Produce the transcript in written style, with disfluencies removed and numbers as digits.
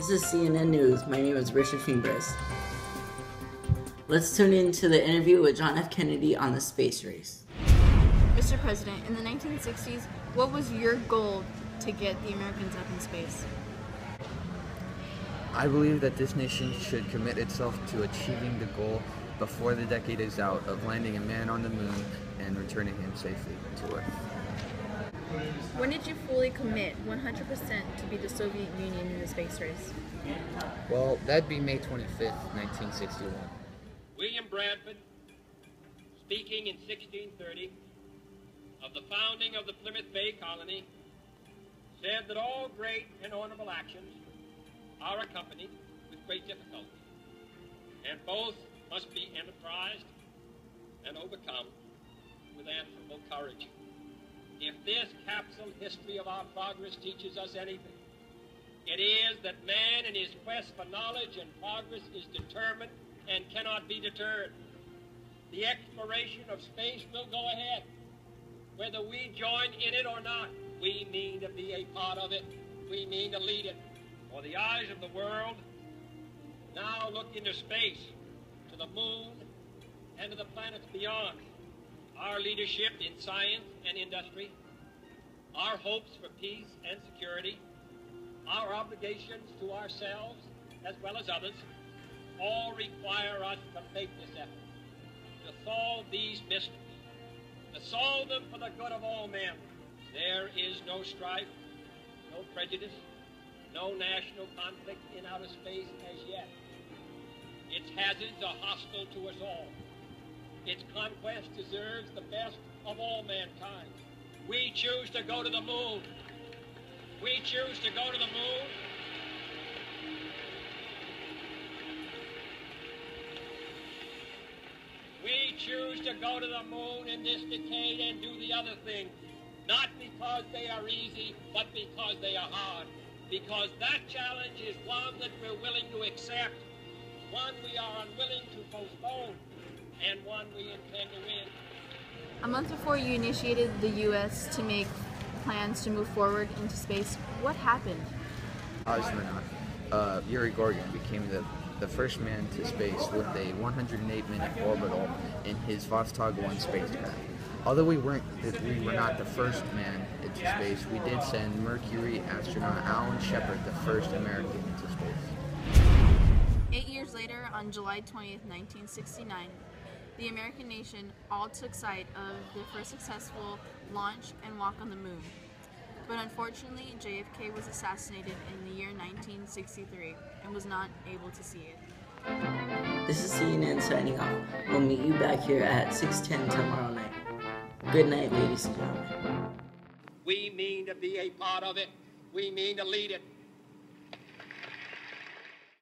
This is CNN News. My name is Richard Fimbres. Let's tune into the interview with John F. Kennedy on the space race. Mr. President, in the 1960s, what was your goal to get the Americans up in space? I believe that this nation should commit itself to achieving the goal before the decade is out of landing a man on the moon and returning him safely to Earth. When did you fully commit 100% to be the Soviet Union in the space race? Well, that'd be May 25th, 1961. William Bradford, speaking in 1630 of the founding of the Plymouth Bay Colony, said that all great and honorable actions are accompanied with great difficulty, and both must be enterprised and overcome with answerable courage. If this capsule history of our progress teaches us anything, it is that man in his quest for knowledge and progress is determined and cannot be deterred. The exploration of space will go ahead. Whether we join in it or not, we mean to be a part of it. We mean to lead it. For the eyes of the world now look into space, to the moon, and to the planets beyond. Our leadership in science and industry, our hopes for peace and security, our obligations to ourselves as well as others, all require us to make this effort, to solve these mysteries, to solve them for the good of all men. There is no strife, no prejudice, no national conflict in outer space as yet. Its hazards are hostile to us all. Its conquest deserves the best of all mankind. We choose to go to the moon. We choose to go to the moon. We choose to go to the moon in this decade and do the other things, not because they are easy, but because they are hard. Because that challenge is one that we're willing to accept, one we are unwilling to postpone, and one we intend to win. A month before you initiated the U.S. to make plans to move forward into space, what happened? Astronaut Yuri Gagarin became the first man to space with a 108-minute orbital in his Vostok 1 spacecraft. Although we were not the first man into space, we did send Mercury astronaut Alan Shepard, the first American, into space. 8 years later, on July 20th, 1969, the American nation all took sight of the first successful launch and walk on the moon. But unfortunately, JFK was assassinated in the year 1963 and was not able to see it. This is CNN signing off. We'll meet you back here at 6:10 tomorrow night. Good night, ladies and gentlemen. We mean to be a part of it. We mean to lead it.